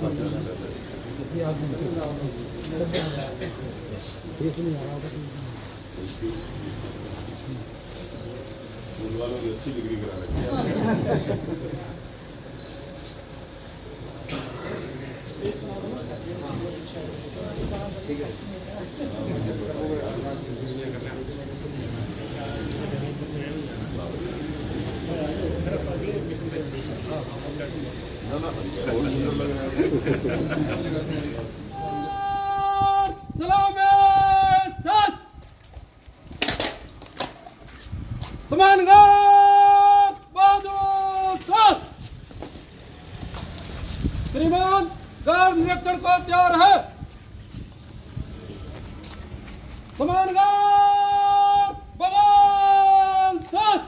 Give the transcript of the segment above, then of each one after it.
School वालों की अच्छी डिग्री करा रखी श्रीमान कार निरीक्षण को तैयार है। समान गार्ड बगाल साथ,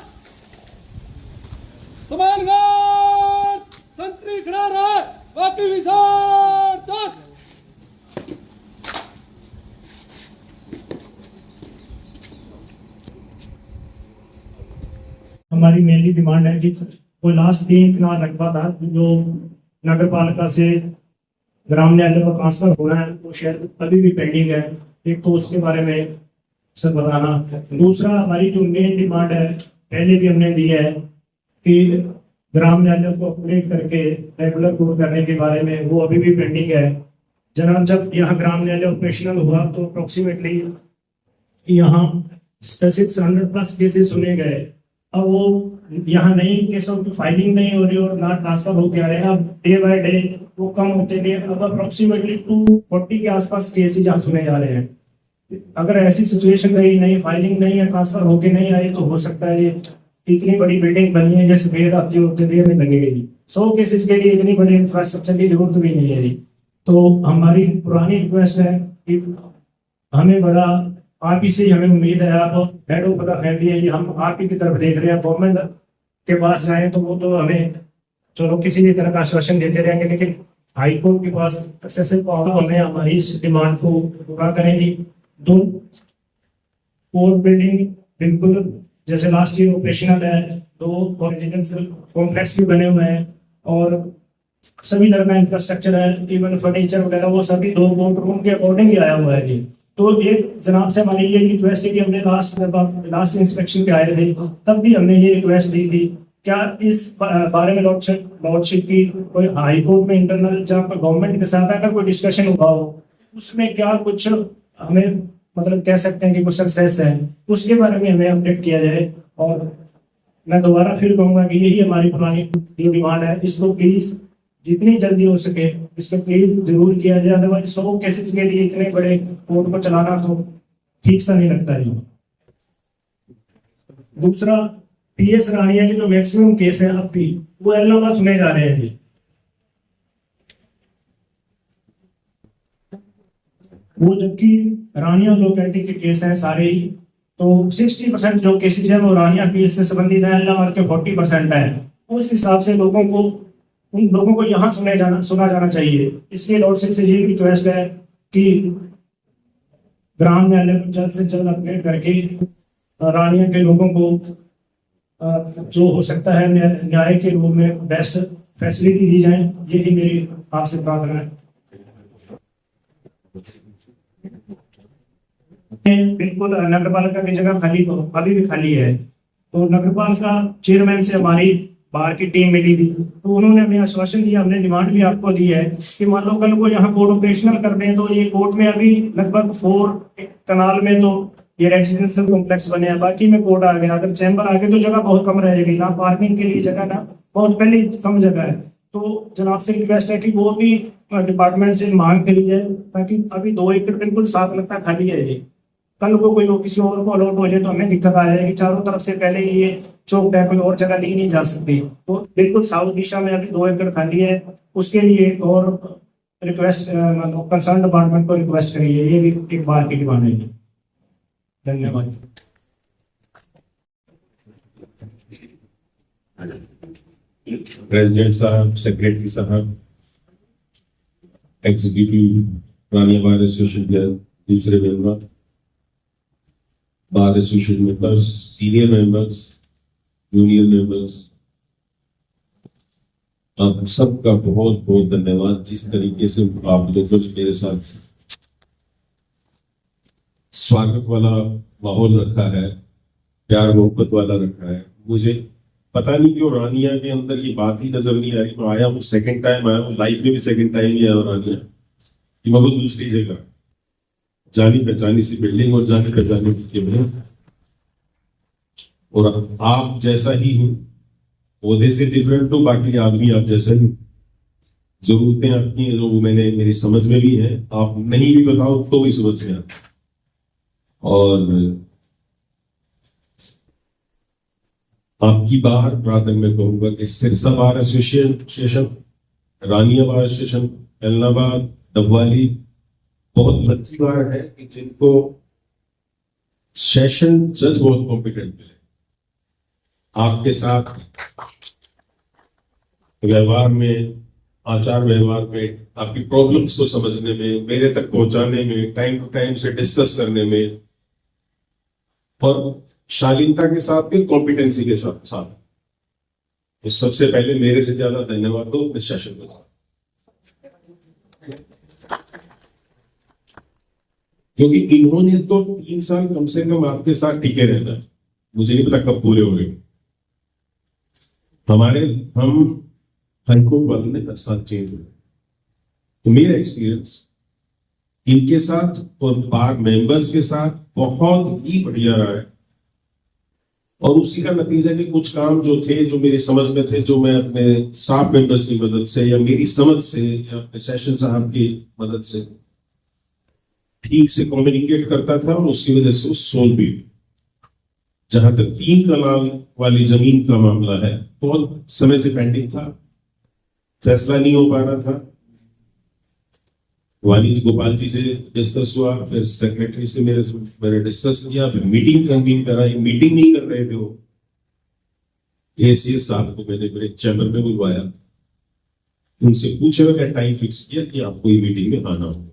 समान गार्ड संतरी खड़ा रहे, बाकी विसार साथ। हमारी मेनली डिमांड है कि वो लास्ट 3 कनाल रकबा था जो नगर पालिका से ग्राम न्यायालय को ट्रांसफर होना है, वो शायद अभी भी पेंडिंग है। एक तो उसके बारे में सर बताना। दूसरा, हमारी जो मेन डिमांड है, पहले भी हमने दी है कि ग्राम न्यायालय को अपग्रेड करके रेगुलर कोर्ट करने के बारे में, वो अभी भी पेंडिंग है। जनाब, जब यहाँ ग्राम न्यायालय ऑपरेशनल हुआ तो अप्रोक्सीमेटली यहाँ 600+ केसेस सुने गए। अब वो यहाँ नई केसों की फाइलिंग नहीं हो रही और ना ट्रांसफर होके आ रहे हैं। अब डे बाय डे वो कम होते गए। अब अप्रोक्सीमेटली 240 के आसपास केस यहाँ सुने जा रहे हैं। अगर ऐसी सिचुएशन रही, नई फाइलिंग नहीं है, ट्रांसफर होके नहीं आई, तो हो सकता है ये इतनी बड़ी बिल्डिंग बनी है जैसे बेड आती है उतनी देर में लगेगी। 100 केसेस के लिए इतनी बड़ी इंफ्रास्ट्रक्चर की जरूरत भी नहीं है। तो हमारी पुरानी रिक्वेस्ट है कि हमें बड़ा आप ही से हमें उम्मीद है, आप हेड ऑफ द फैमिली है, हम आप ही की तरफ देख रहे हैं। गवर्नमेंट के पास जाए तो वो तो हमें चलो किसी भी तरह का आश्वासन देते रहेंगे, लेकिन हाई कोर्ट के पास सक्सेसिव पावर हमें हमारी इस डिमांड को पूरा करेंगी। 2 कोर्ट बिल्डिंग बिल्कुल जैसे लास्ट ईयर ऑपरेशनल है, 2 रेजिडेंशियल कॉम्प्लेक्स भी बने हुए हैं और सभी तरह का इंफ्रास्ट्रक्चर है, इवन फर्नीचर वगैरह वो सभी 2 कोर्ट रूम के अकॉर्डिंग ही आया हुआ है जी। तो एक जनाब से हमारी ये रिक्वेस्ट है कि हमने लास्ट इंस्पेक्शन पे आए थे तब भी हमने ये रिक्वेस्ट दी थी, क्या इस बारे में लॉर्डशिप की कोई हाई कोर्ट में इंटरनल जहाँ पर गवर्नमेंट के साथ अगर कोई डिस्कशन हुआ हो, उसमें क्या कुछ हमें मतलब कह सकते हैं कि कुछ सक्सेस है, उसके बारे में हमें अपडेट किया जाए। और मैं दोबारा फिर कहूँगा कि यही हमारी पुरानी डिमांड है, इसको प्लीज जितनी जल्दी हो सके इसको प्लीज जरूर किया जाए। अदरवाइज 100 केसेस के लिए इतने बड़े कोर्ट को चलाना तो ठीक सा नहीं लगता है। दूसरा, PS रानिया के जो मैक्सिमम केस है अब भी वो इलाहाबाद सुने जा रहे हैं जी। वो जबकि रानिया लोकेलिटी के केस हैं सारे ही, तो 60% जो केसेज है वो रानिया PS से संबंधित है, इलाहाबाद के 40% है। उस हिसाब से उन लोगों को यहाँ सुना जाना चाहिए। इसलिए लॉर्डशिप से ये रिक्वेस्ट है कि ग्राम न्यायालय को जल्द से जल्द अपडेट करके रानिया के लोगों को जो हो सकता है न्याय के रूप में बेस्ट फैसिलिटी दी जाए, यही मेरी आपसे प्रार्थना है। बिल्कुल नगर पालिका की जगह खाली अभी भी खाली है, तो नगर पालिका चेयरमैन से हमारी बाहर की टीम मिली थी, तो उन्होंने हमें आश्वासन दिया, हमने डिमांड भी आपको दी है कि मान लो कल को यहाँ कोर्ट ऑपरेशनल कर दें तो ये कोर्ट में अभी लगभग 4 कनाल में तो ये रेजिडेंशियल कॉम्प्लेक्स बने हैं, बाकी में कोर्ट आ गया, अगर चैम्बर आ गए तो जगह बहुत कम रहेगी, ना पार्किंग के लिए जगह, ना बहुत पहले कम जगह है। तो जनाब से रिक्वेस्ट है कि वो भी डिपार्टमेंट से मांग करी जाए, ताकि अभी 2 एकड़ बिल्कुल साफ लगता खाली है ये, कल को कोई किसी और को अलॉट हो जाए तो हमें दिक्कत आ जाएगी। चारों तरफ से पहले ये चौक है, कोई और जगह ली नहीं जा सकती, तो बिल्कुल साउथ दिशा में अभी 2 एकड़ खाली है, उसके लिए एक और रिक्वेस्ट कंसर्न डिपार्टमेंट को रिक्वेस्ट करिए, ये भी एक बार की डिमांड है। धन्यवाद। प्रेसिडेंट साहब, सेक्रेटरी साहब, एग्जीक्यूटिव रानिया बार एसोसिएशन के दूसरे member, bar association members, senior members, junior members, आप सबका बहुत बहुत धन्यवाद। जिस तरीके से आप लोगों ने मेरे साथ स्वागत वाला माहौल रखा है, प्यार मोहब्बत वाला रखा है, मुझे पता नहीं क्यों रानिया के अंदर ये बात ही नजर नहीं आ रही। मैं आया हूँ, सेकंड टाइम आया हूँ, लाइफ में भी सेकंड टाइम ही आया हूँ रानिया कि मैं बहुत दूसरी जगह, जानी पहचानी सी बिल्डिंग और जानी पहचानी के में, और आप जैसा ही हूँ, ओहदे से डिफरेंट हो, बाकी आदमी आप जैसा ही। जरूरतें आपकी जो मैंने मेरी समझ में भी है, आप नहीं भी बताओ तो भी समझ में आता। और आपकी बार प्रातः मैं कहूंगा कि सिरसा बार एसोसिएशन, रानिया बार एसोसिएशन, एलनाबाद, डबवाली बहुत अच्छी बार है कि जिनको सेशन जज बहुत कॉम्पिटेंट मिले। आपके साथ व्यवहार में, आचार व्यवहार में, आपकी प्रॉब्लम्स को समझने में, मेरे तक पहुंचाने में, टाइम टू टाइम से डिस्कस करने में, और शालीनता के साथ भी कॉम्पिटेंसी के साथ। तो सबसे पहले मेरे से ज्यादा धन्यवाद दो अपने सेशन के साथ, क्योंकि इन्होंने तो 3 साल कम से कम आपके साथ टिके रहना है। मुझे नहीं पता कब पूरे हो गए। हम हाईकोर्ट वालों ने 10 साल चेंज हुए, तो मेरा एक्सपीरियंस इनके साथ और बार मेंबर्स के साथ बहुत ही बढ़िया रहा है। और उसी का नतीजा कि कुछ काम जो थे, जो मेरी समझ में थे, जो मैं अपने स्टाफ मेंबर्स की मदद से या मेरी समझ से या अपने सेशन साहब की मदद से ठीक से कम्युनिकेट करता था, और उसकी वजह से वो सोल्व भी। जहां तक 3 कनाल वाली जमीन का मामला है, बहुत समय से पेंडिंग था, फैसला नहीं हो पा रहा था। वानी जी, गोपाल जी से डिस्कस हुआ, फिर सेक्रेटरी से मैंने डिस्कस किया, फिर मीटिंग कन्वीन कराई, मीटिंग नहीं कर रहे थे वो। एसीएस साहब को मैंने मेरे चैम्बर में बुलवाया, उनसे पूछा, मैंने टाइम फिक्स किया कि आपको ये मीटिंग में आना हो।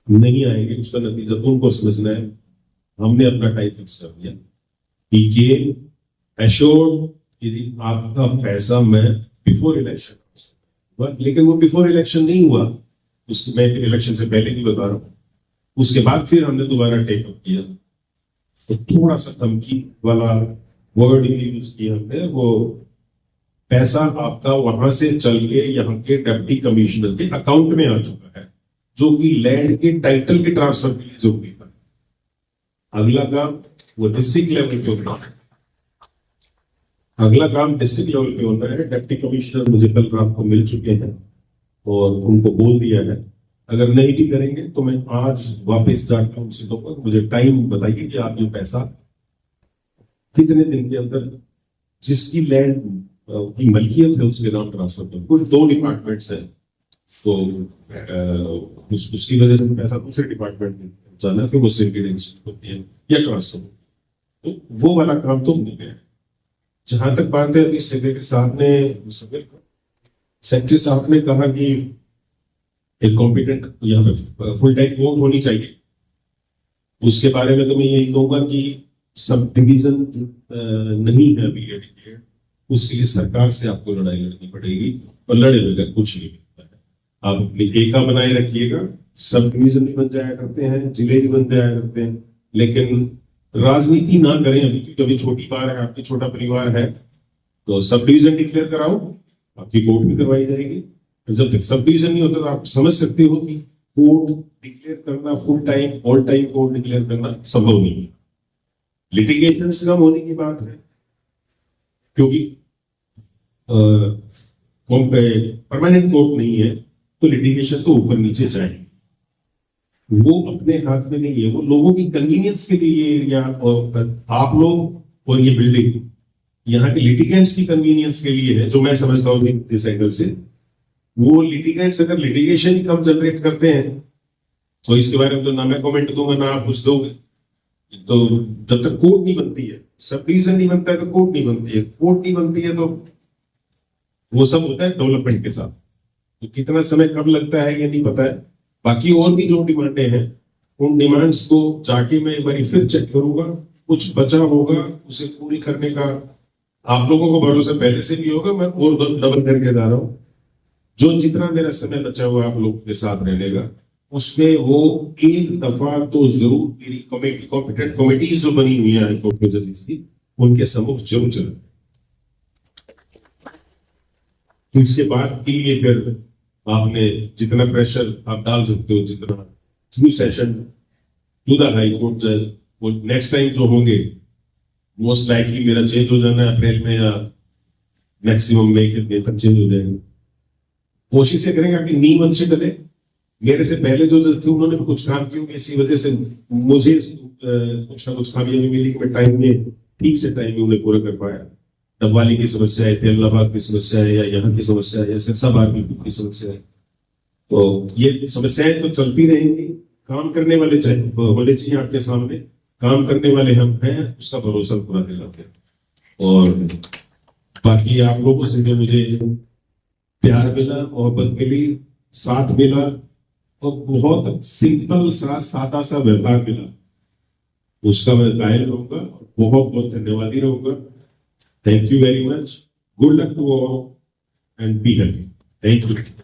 नहीं आएंगे, उसका नतीजा तो उनको समझना है। हमने अपना टाइम फिक्स कर दिया। ही केम एश्योर्ड कि आपका पैसा मैं बिफोर इलेक्शन, लेकिन वो बिफोर इलेक्शन नहीं हुआ। उसकी मैं इलेक्शन से पहले की बता रहा हूँ। उसके बाद फिर हमने दोबारा टेकअप किया, तो थोड़ा सा धमकी वाला वर्ड यूज किया हमने। वो पैसा आपका वहां से चल के यहाँ के डिप्टी कमिश्नर के अकाउंट में आ चुका है, जो कि लैंड के टाइटल के ट्रांसफर के लिए जरूरी था। अगला काम वो डिस्ट्रिक्ट लेवल पे होना है। अगला काम डिस्ट्रिक्ट लेवल पे होना है। डिप्टी कमिश्नर मुझे कल रात को मिल चुके हैं और उनको बोल दिया है, अगर नहीं भी करेंगे तो मैं आज वापस जाकर उनसे कहूंगा, मुझे टाइम बताइए कि आप ये पैसा कितने दिन के अंदर जिसकी लैंड की मलकियत है उसके नाम ट्रांसफर करें। कुछ 2 डिपार्टमेंट्स हैं, तो उसकी वजह से पैसा दूसरे डिपार्टमेंट में जाना है, फिर वो सिंडिकेट होती है या ट्रांसफर, तो वो वाला काम तो हो गया। जहां तक बात है, अभी सेक्रेटरी साहब ने कहा कि एक कॉम्पिटेंट यहाँ पे फुल टाइम कोर्ट होनी चाहिए। उसके बारे में तो मैं यही कहूंगा कि सब डिवीजन नहीं है अभी एडिकेट, उसके लिए सरकार से आपको लड़ाई लड़नी पड़ेगी, और लड़े बगैर कुछ नहीं मिलता है। आप अपनी एका बनाए रखिएगा। सब डिवीजन भी बन जाया करते हैं, जिले भी बन जाया करते हैं, लेकिन राजनीति ना करें अभी, क्योंकि अभी छोटी बार है, आपकी छोटा परिवार है, तो सब डिवीजन डिक्लेयर कराओ, आपकी कोर्ट भी करवाई जाएगी। जब तक सब डिवीजन नहीं होता, तो आप समझ सकते हो कि कोर्ट डिक्लेयर करना, full time all time court declare करना संभव नहीं है। लिटिगेशन कम होने की बात है, क्योंकि परमानेंट कोर्ट नहीं है, तो लिटिगेशन तो ऊपर नीचे जाएगी। वो अपने हाथ में नहीं है, वो लोगों की कन्वीनियंस के लिए ये एरिया और आप लोग और ये बिल्डिंग यहाँ के लिटिगेंट्स की कन्वीनियंस के लिए है, जो मैं समझता हूँ इस एंगल से। वो लिटिगेंट्स अगर लिटिगेशन ही कम जनरेट करते हैं, तो इसके बारे में तो ना मैं कमेंट दूंगा ना आप कुछ दोगे। तो जब तक कोर्ट नहीं बनती है, सब डिवीजन नहीं बनता है, तो कोर्ट नहीं बनती है। कोर्ट नहीं बनती है तो वो सब होता है डेवलपमेंट के साथ। तो कितना समय कब लगता है ये नहीं पता है। बाकी और भी जो डिमांडें हैं, उन डिमांड्स को जाके मैं एक बार फिर चेक करूंगा, कुछ बचा होगा उसे पूरी करने का आप लोगों को भरोसा पहले से भी होगा, मैं और डबल करके जा रहा हूँ। जो जितना मेरा समय बचा हुआ आप लोगों के साथ रहने का, उसमें वो एक दफा तो जरूर मेरी कमेटी, कॉम्पिटेंट कमेटीज जो बनी हुई है हाईकोर्ट में जजेस की, उनके सम्मुख जरूर चले। इसके बाद के लिए फिर आपने जितना प्रेशर आप डाल सकते हो, जितना through session to the high court जज, वो नेक्स्ट टाइम जो होंगे मोस्ट लाइकली मेरा चेंज हो जाना है अप्रैल में या मैक्सिमम मई के तक चेंज हो जाएगा। कोशिश करेंगे कि नींव अच्छी डले। मेरे से पहले जो जज थे उन्होंने भी कुछ काम किया, इसी वजह से मुझे कुछ ना कुछ खामियां भी मिली कि मैं टाइम में ठीक से टाइम में उन्हें पूरा कर पाया। डबवाली की समस्या है, तेलनाबाद की समस्या है, या यहाँ की समस्या है, या सिरसा बारहवीं की समस्या है। तो ये समस्याएं तो चलती रहेंगी। काम करने वाले होने चाहिए आपके सामने, काम करने वाले हम हैं, उसका भरोसा पूरा दिलाते हैं। और बाकी आप लोगों से जो मुझे प्यार मिला, मोहब्बत मिली, साथ मिला और बहुत सिंपल सा सादा सा व्यवहार मिला, उसका मैं कायल रहूंगा, बहुत बहुत धन्यवादी रहूंगा। Thank you very much. Good luck to all and be happy. Thank you.